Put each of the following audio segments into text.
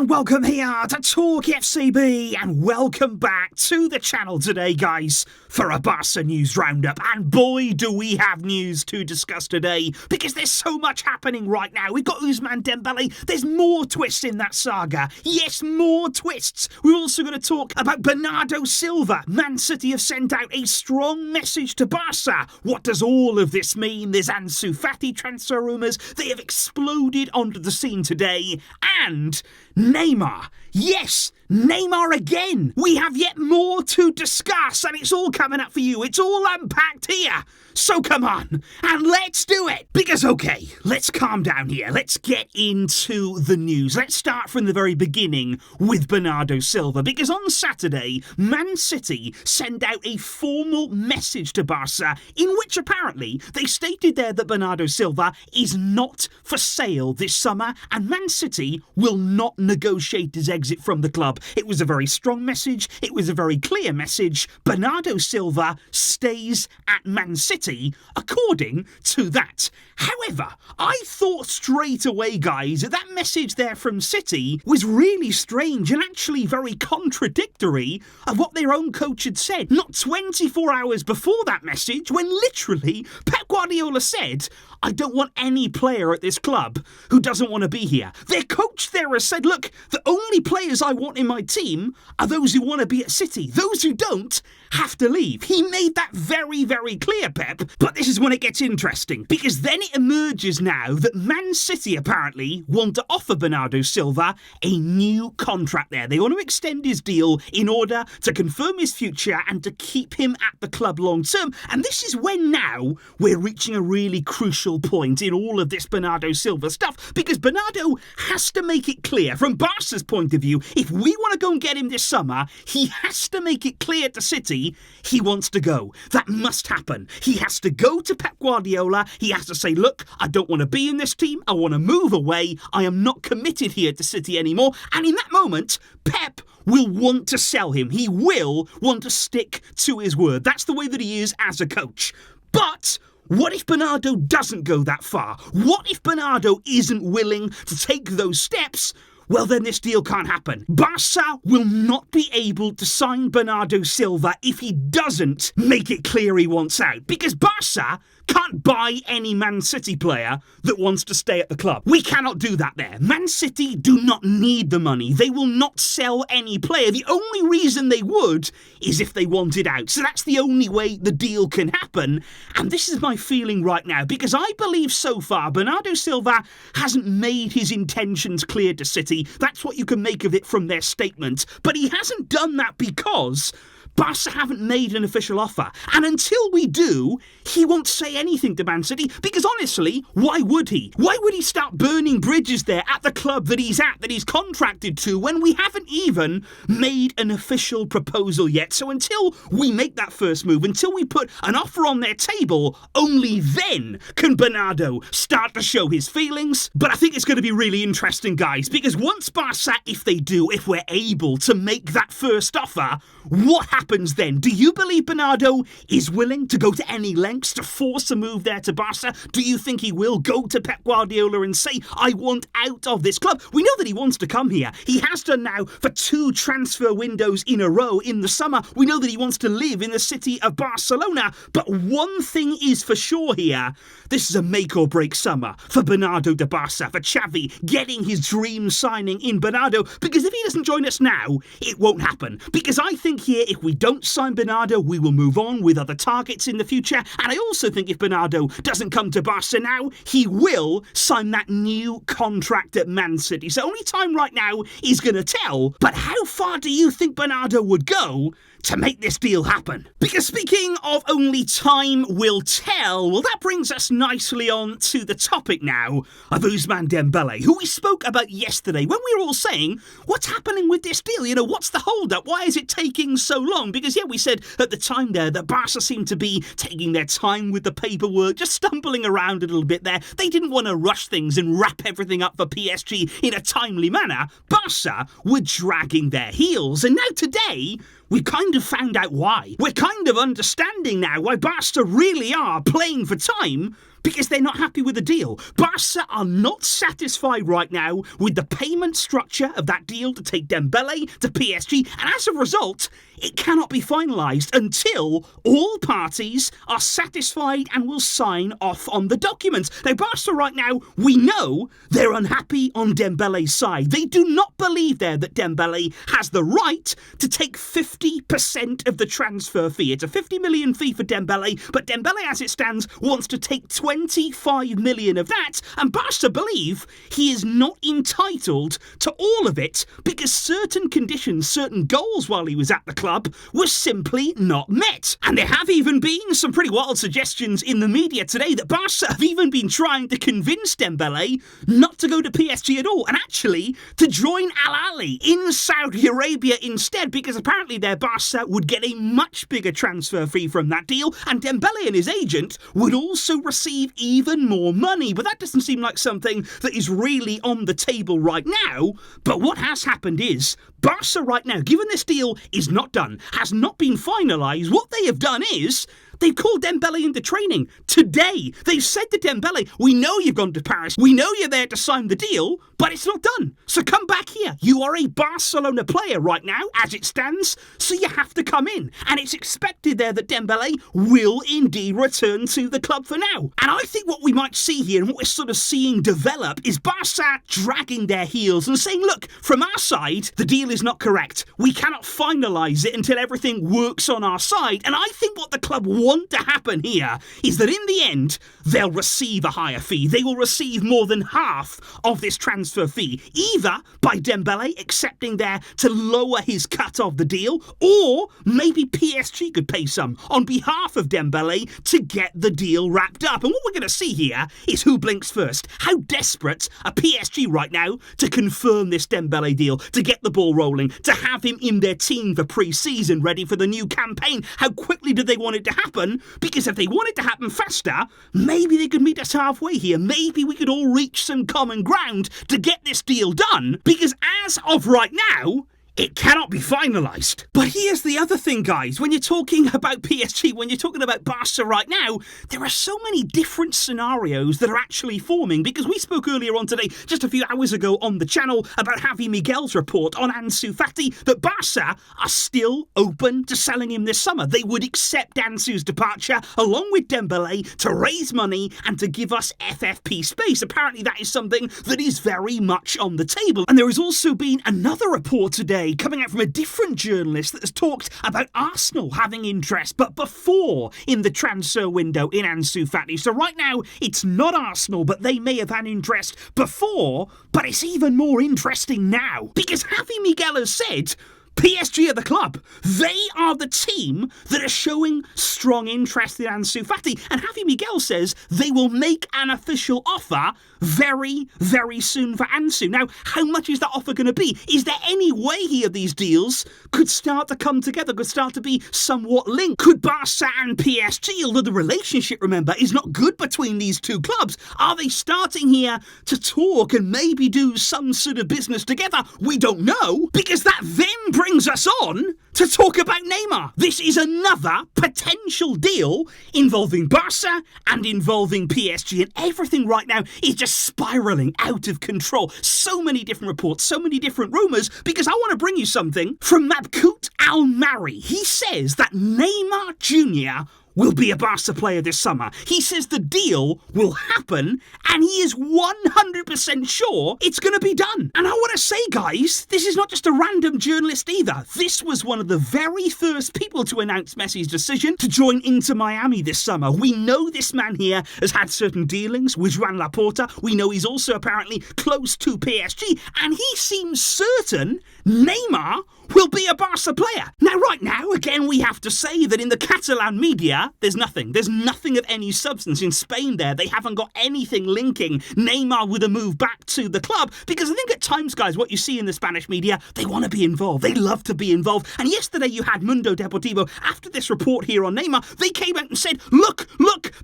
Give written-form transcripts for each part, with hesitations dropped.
and welcome here to TalkFCB, and welcome back to the channel today, guys, for a Barca news roundup. And boy, do we have news to discuss today, because there's so much happening right now. We've got Ousmane Dembélé. There's more twists in that saga. Yes, more twists. We're also going to talk about Bernardo Silva. Man City have sent out a strong message to Barca. What does all of this mean? There's Ansu Fati transfer rumours. They have exploded onto the scene today. And Neymar. Yes, Neymar again. We have yet more to discuss, and it's all coming up for you. It's all unpacked here. So come on, and let's do it. Because, okay, let's calm down here. Let's get into the news. Let's start from the very beginning with Bernardo Silva. Because on Saturday, Man City sent out a formal message to Barca in which apparently they stated there that Bernardo Silva is not for sale this summer, and Man City will not negotiate his exit from the club. It was a very strong message. It was a very clear message. Bernardo Silva stays at Man City, according to that. However, I thought straight away, guys, that message there from City was really strange and actually very contradictory of what their own coach had said. Not 24 hours before that message, when literally Pep Guardiola said, I don't want any player at this club who doesn't want to be here. Their coach there has said, look, the only players I want in my team are those who want to be at City. Those who don't have to leave. He made that very, very clear, Pep. But this is when it gets interesting, because then it emerges now that Man City apparently want to offer Bernardo Silva a new contract there. They want to extend his deal in order to confirm his future and to keep him at the club long term. And this is when now we're reaching a really crucial point in all of this Bernardo Silva stuff, because Bernardo has to make it clear from Barca's point of view, if we want to go and get him this summer, he has to make it clear to City he wants to go. That must happen. He has to go to Pep Guardiola. He has to say, look, I don't want to be in this team. I want to move away. I am not committed here to City anymore. And in that moment, Pep will want to sell him. He will want to stick to his word. That's the way that he is as a coach. But what if Bernardo doesn't go that far? What if Bernardo isn't willing to take those steps? Well, then this deal can't happen. Barca will not be able to sign Bernardo Silva if he doesn't make it clear he wants out. Because Barca can't buy any Man City player that wants to stay at the club. We cannot do that there. Man City do not need the money. They will not sell any player. The only reason they would is if they wanted out. So that's the only way the deal can happen. And this is my feeling right now, because I believe so far Bernardo Silva hasn't made his intentions clear to City. That's what you can make of it from their statement. But he hasn't done that because Barca haven't made an official offer. And until we do, he won't say anything to Man City, because honestly, why would he? Why would he start burning bridges there at the club that he's at, that he's contracted to, when we haven't even made an official proposal yet? So until we make that first move, until we put an offer on their table, only then can Bernardo start to show his feelings. But I think it's going to be really interesting, guys, because once Barca, if we're able to make that first offer, what happens then? Do you believe Bernardo is willing to go to any lengths to force a move there to Barca? Do you think he will go to Pep Guardiola and say, I want out of this club? We know that he wants to come here. He has done now for 2 transfer windows in a row in the summer. We know that he wants to live in the city of Barcelona. But one thing is for sure here, this is a make or break summer for Bernardo de Barca, for Xavi getting his dream signing in Bernardo. Because if he doesn't join us now, it won't happen. Because I think here, if we don't sign Bernardo, we will move on with other targets in the future. And I also think if Bernardo doesn't come to Barca now, he will sign that new contract at Man City. So only time right now is going to tell. But how far do you think Bernardo would go to make this deal happen? Because speaking of only time will tell, well, that brings us nicely on to the topic now of Ousmane Dembélé, who we spoke about yesterday when we were all saying, what's happening with this deal? You know, what's the hold-up? Why is it taking so long? Because, yeah, we said at the time there that Barca seemed to be taking their time with the paperwork, just stumbling around a little bit there. They didn't want to rush things and wrap everything up for PSG in a timely manner. Barca were dragging their heels. And now today, we kind of found out why. We're kind of understanding now why Barca really are playing for time, because they're not happy with the deal. Barca are not satisfied right now with the payment structure of that deal to take Dembele to PSG, and as a result, it cannot be finalised until all parties are satisfied and will sign off on the documents. Now, Barca right now, we know they're unhappy on Dembele's side. They do not believe there that Dembele has the right to take 50% of the transfer fee. It's a 50 million fee for Dembele, but Dembele, as it stands, wants to take 25 million of that, and Barca believe he is not entitled to all of it because certain conditions, certain goals while he was at the club were simply not met. And there have even been some pretty wild suggestions in the media today that Barca have even been trying to convince Dembele not to go to PSG at all, and actually to join Al Ahly in Saudi Arabia instead, because apparently their Barca would get a much bigger transfer fee from that deal, and Dembele and his agent would also receive even more money. But that doesn't seem like something that is really on the table right now. But what has happened is Barca right now, given this deal is not done, has not been finalised, what they have done is they've called Dembele into training today. They've said to Dembele, we know you've gone to Paris, we know you're there to sign the deal, but it's not done. So come back here. You are a Barcelona player right now, as it stands, so you have to come in. And it's expected there that Dembele will indeed return to the club for now. And I think what we might see here, and what we're sort of seeing develop, is Barca dragging their heels and saying, look, from our side, the deal is not correct. We cannot finalise it until everything works on our side. And I think what the club want to happen here is that in the end, they'll receive a higher fee. They will receive more than half of this transfer fee, either by Dembele accepting there to lower his cut of the deal, or maybe PSG could pay some on behalf of Dembele to get the deal wrapped up. And what we're going to see here is who blinks first. How desperate are PSG right now to confirm this Dembele deal, to get the ball rolling, to have him in their team for pre-season, ready for the new campaign? How quickly do they want it to happen? Because if they want it to happen faster, maybe they could meet us halfway here. Maybe we could all reach some common ground to get this deal done, because as of right now, it cannot be finalised. But here's the other thing, guys. When you're talking about PSG, when you're talking about Barca right now, there are so many different scenarios that are actually forming, because we spoke earlier on today, just a few hours ago on the channel, about Javi Miguel's report on Ansu Fati, that Barca are still open to selling him this summer. They would accept Ansu's departure along with Dembele to raise money and to give us FFP space. Apparently that is something that is very much on the table. And there has also been another report today coming out from a different journalist that has talked about Arsenal having interest, but before in the transfer window in Ansu Fati. So right now, it's not Arsenal, but they may have had interest before, but it's even more interesting now, because Javi Miguel has said PSG are the club. They are the team that are showing strong interest in Ansu Fati. And Javi Miguel says they will make an official offer very, very soon for Ansu. Now, how much is that offer going to be? Is there any way here these deals could start to come together, could start to be somewhat linked? Could Barca and PSG, although the relationship, remember, is not good between these two clubs, are they starting here to talk and maybe do some sort of business together? We don't know, because that then brings us on to talk about Neymar. This is another potential deal involving Barca and involving PSG, and everything right now is just spiralling out of control. So many different reports, so many different rumours, because I want to bring you something from Mabkout Al-Mari. He says that Neymar Jr. will be a Barca player this summer. He says the deal will happen, and he is 100% sure it's going to be done. And I want to say, guys, this is not just a random journalist either. This was one of the very first people to announce Messi's decision to join Inter Miami this summer. We know this man here has had certain dealings with Joan Laporta. We know he's also apparently close to PSG, and he seems certain Neymar will be a Barca player. Now, right now, again, we have to say that in the Catalan media, there's nothing. There's nothing of any substance. In Spain there, they haven't got anything linking Neymar with a move back to the club, because I think at times, guys, what you see in the Spanish media, they want to be involved. They love to be involved. And yesterday you had Mundo Deportivo, after this report here on Neymar, they came out and said, look,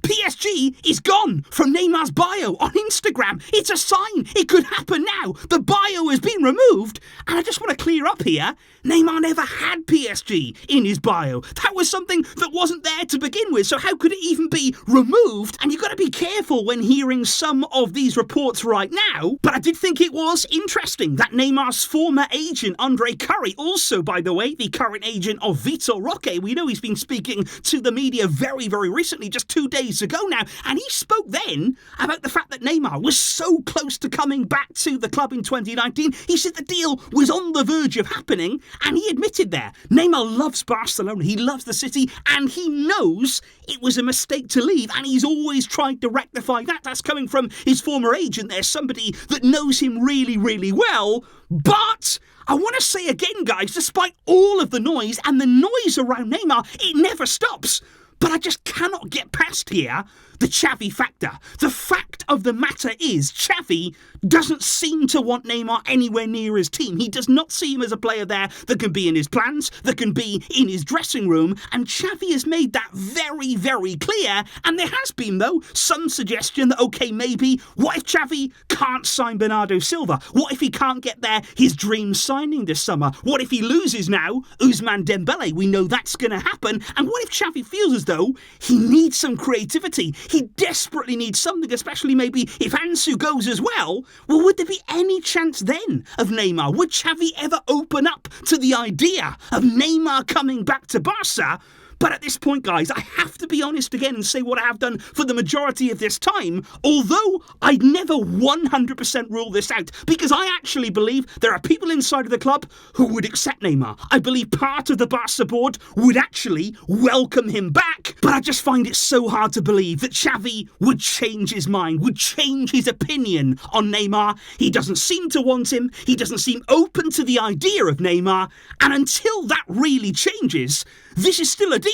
PSG is gone from Neymar's bio on Instagram. It's a sign. It could happen now. The bio has been removed. And I just want to clear up here. Neymar never had PSG in his bio. That was something that wasn't there to begin with. So how could it even be removed? And you've got to be careful when hearing some of these reports right now. But I did think it was interesting that Neymar's former agent, Andre Curry, also, by the way, the current agent of Vitor Roque, we know he's been speaking to the media very, very recently, just 2 days ago now. And he spoke then about the fact that Neymar was so close to coming back to the club in 2019. He said the deal was on the verge of happening. And he admitted there, Neymar loves Barcelona, he loves the city, and he knows it was a mistake to leave, and he's always tried to rectify that. That's coming from his former agent there, somebody that knows him really, really well. But I want to say again, guys, despite all of the noise and the noise around Neymar, it never stops. But I just cannot get past here the Xavi factor. The fact of the matter is, Xavi doesn't seem to want Neymar anywhere near his team. He does not see him as a player there that can be in his plans, that can be in his dressing room, and Xavi has made that very, very clear. And there has been, though, some suggestion that, okay, maybe, what if Xavi can't sign Bernardo Silva? What if he can't get there his dream signing this summer? What if he loses now Ousmane Dembele? We know that's going to happen. And what if Xavi feels as though he needs some creativity? He desperately needs something, especially maybe if Ansu goes as well. Well, would there be any chance then of Neymar? Would Xavi ever open up to the idea of Neymar coming back to Barca? But at this point, guys, I have to be honest again and say what I have done for the majority of this time, although I'd never 100% rule this out, because I actually believe there are people inside of the club who would accept Neymar. I believe part of the Barca board would actually welcome him back, but I just find it so hard to believe that Xavi would change his mind, would change his opinion on Neymar. He doesn't seem to want him. He doesn't seem open to the idea of Neymar. And until that really changes, this is still a deal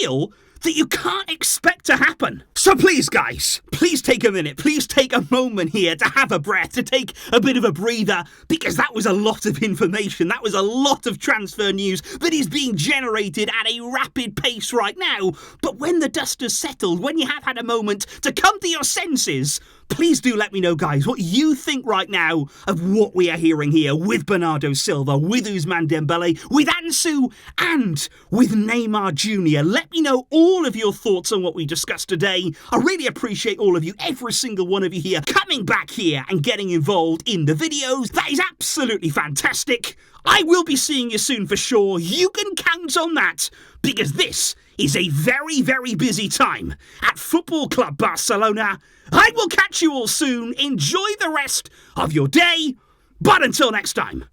that you can't expect to happen. So please, guys, please take a minute. Please take a moment here to have a breath, to take a bit of a breather, because that was a lot of information. That was a lot of transfer news that is being generated at a rapid pace right now. But when the dust has settled, when you have had a moment to come to your senses, please do let me know, guys, what you think right now of what we are hearing here with Bernardo Silva, with Ousmane Dembele, with Ansu, and with Neymar Jr. Let me know all of your thoughts on what we discussed today. I really appreciate all of you, every single one of you here, coming back here and getting involved in the videos. That is absolutely fantastic. I will be seeing you soon for sure. You can count on that, because this is a very, very busy time at Football Club Barcelona. I will catch you all soon. Enjoy the rest of your day. But until next time,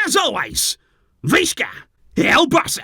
as always, Visca el Barça.